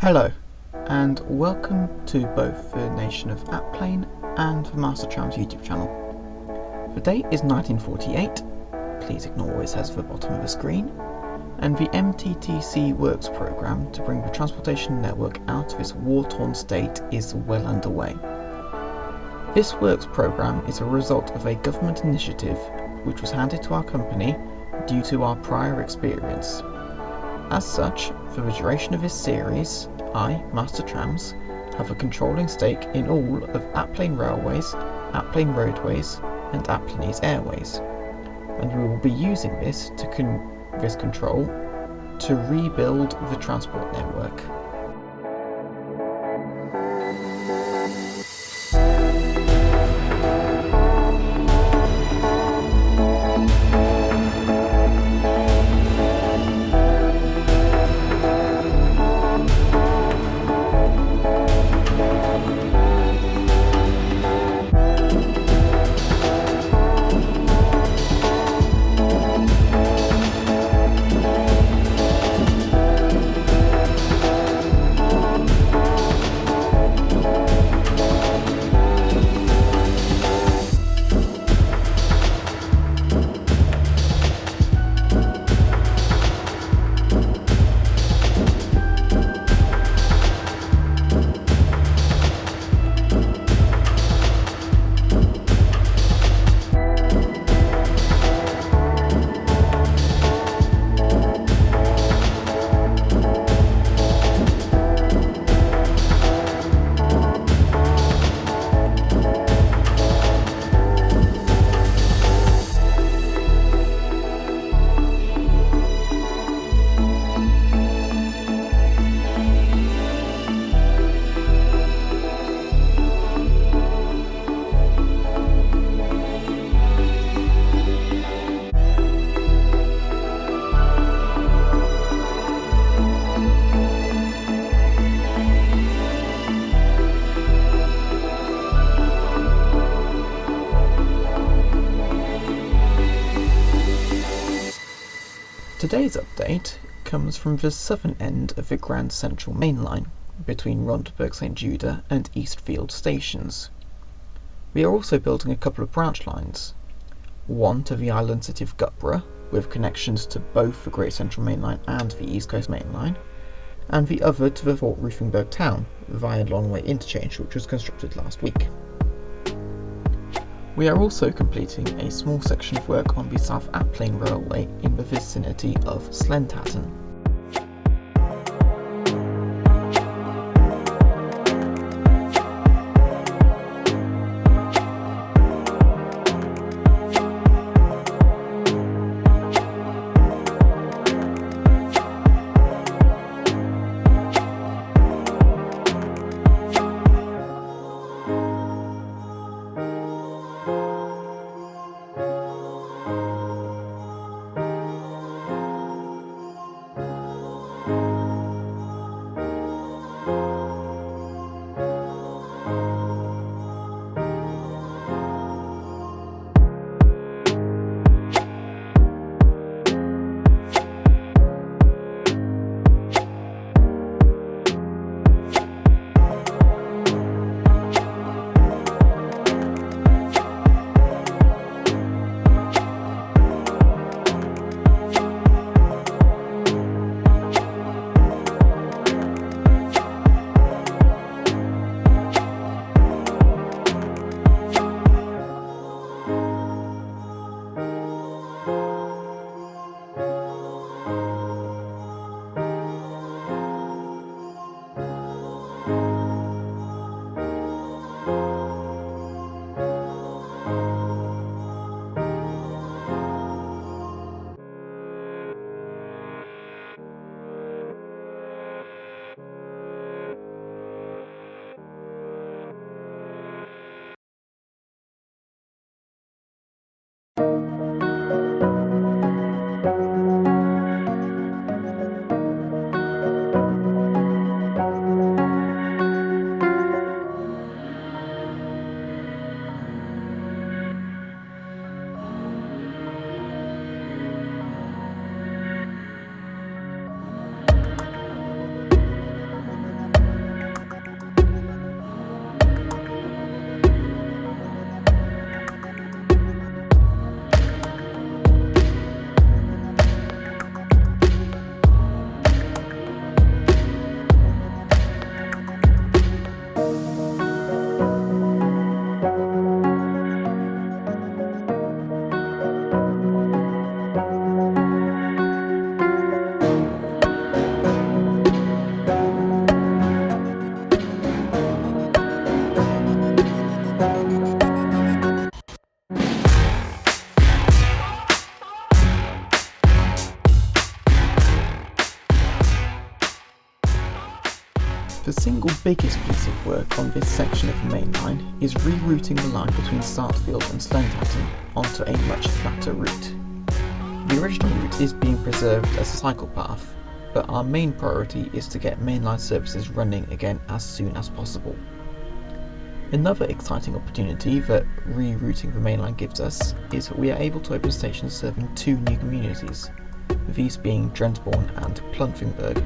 Hello, and welcome to both the Nation of Aplain and the Master Trams YouTube channel. The date is 1948, please ignore what it says at the bottom of the screen, and the MTTC Works programme to bring the transportation network out of its war-torn state is well underway. This Works programme is a result of a government initiative which was handed to our company due to our prior experience. As such, for the duration of this series, I, Master Trams, have a controlling stake in all of Aplain Railways, Aplain Roadways and Aplainese Airways, and we will be using this control to rebuild the transport network. Today's update comes from the southern end of the Grand Central Main Line, between Rondebourg St Judah and Eastfield stations. We are also building a couple of branch lines, one to the island city of Gutborough, with connections to both the Great Central Main Line and the East Coast Main Line, and the other to the Fort Ruthvenberg town via Longway Interchange, which was constructed last week. We are also completing a small section of work on the South Aplain Railway in the vicinity of Slendhattan. The single biggest piece of work on this section of the main line is rerouting the line between Startfield and Slendhattan onto a much flatter route. The original route is being preserved as a cycle path, but our main priority is to get mainline services running again as soon as possible. Another exciting opportunity that rerouting the mainline gives us is that we are able to open stations serving two new communities, these being Drensborn and Plunfingburg.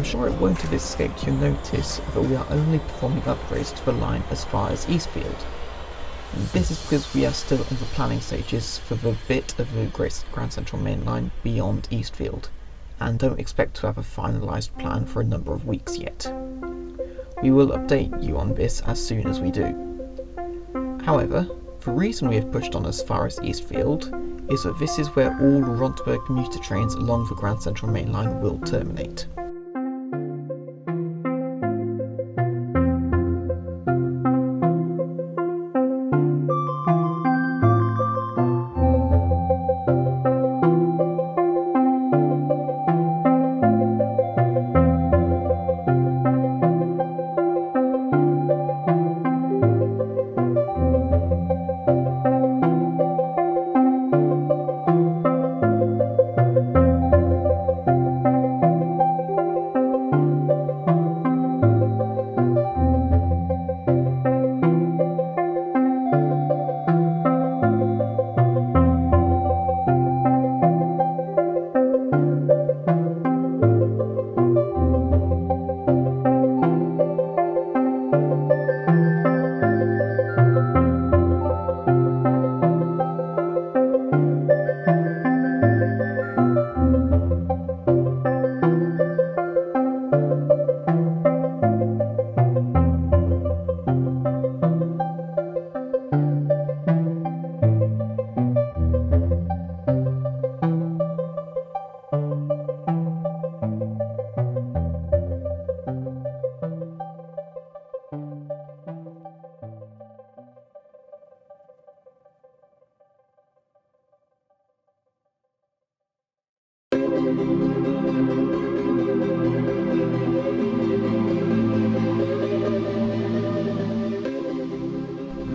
sure it won't have escaped your notice that we are only performing upgrades to the line as far as Eastfield. And this is because we are still in the planning stages for the bit of the Grand Central Main Line beyond Eastfield, and don't expect to have a finalised plan for a number of weeks yet. We will update you on this as soon as we do. However, the reason we have pushed on as far as Eastfield is that this is where all Rontberg commuter trains along the Grand Central Main Line will terminate.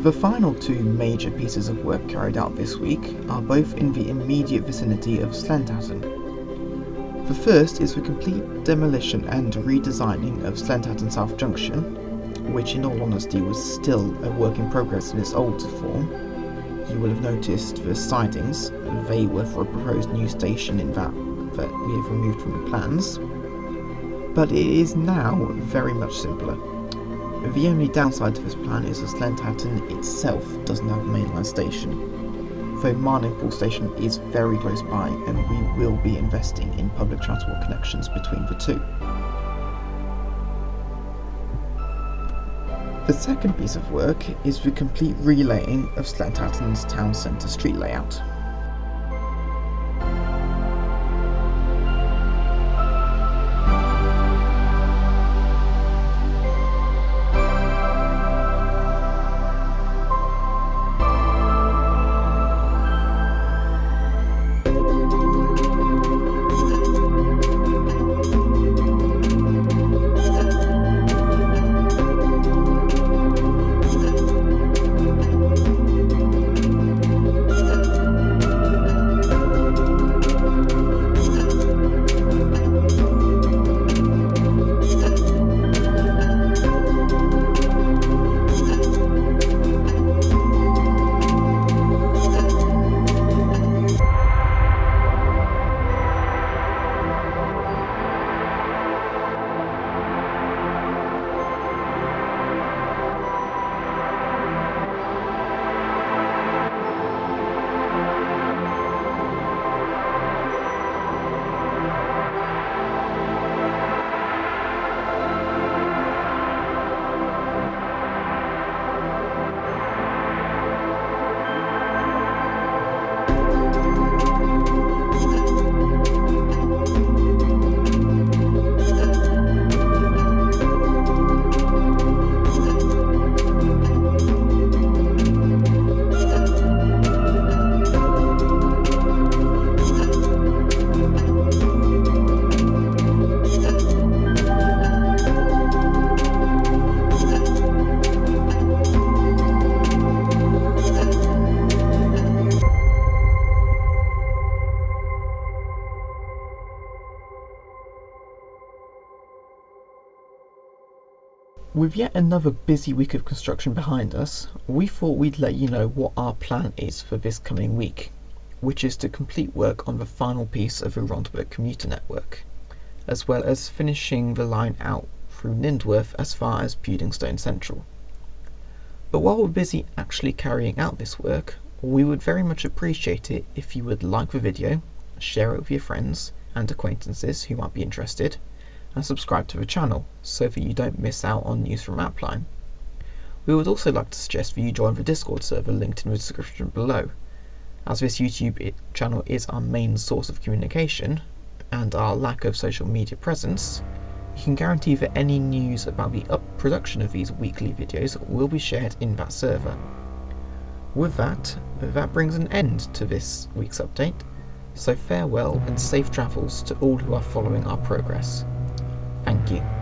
The final two major pieces of work carried out this week are both in the immediate vicinity of Slendhattan. The first is the complete demolition and redesigning of Slendhattan South Junction, which in all honesty was still a work in progress in its old form. You will have noticed the sidings, they were for a proposed new station in that we have removed from the plans, but it is now very much simpler. The only downside to this plan is that Slendhattan itself doesn't have a mainline station, though Marningpool station is very close by and we will be investing in public transport connections between the two. The second piece of work is the complete relaying of Slendhattan's town centre street layout. With yet another busy week of construction behind us, we thought we'd let you know what our plan is for this coming week, which is to complete work on the final piece of the Rondebook commuter network, as well as finishing the line out through Lindworth as far as Puddingstone Central. But while we're busy actually carrying out this work, we would very much appreciate it if you would like the video, share it with your friends and acquaintances who might be interested, and subscribe to the channel so that you don't miss out on news from Aplain. We would also like to suggest that you join the Discord server linked in the description below, as this YouTube channel is our main source of communication and our lack of social media presence. You can guarantee that any news about the production of these weekly videos will be shared in that server. With that brings an end to this week's update, so farewell and safe travels to all who are following our progress. Thank you.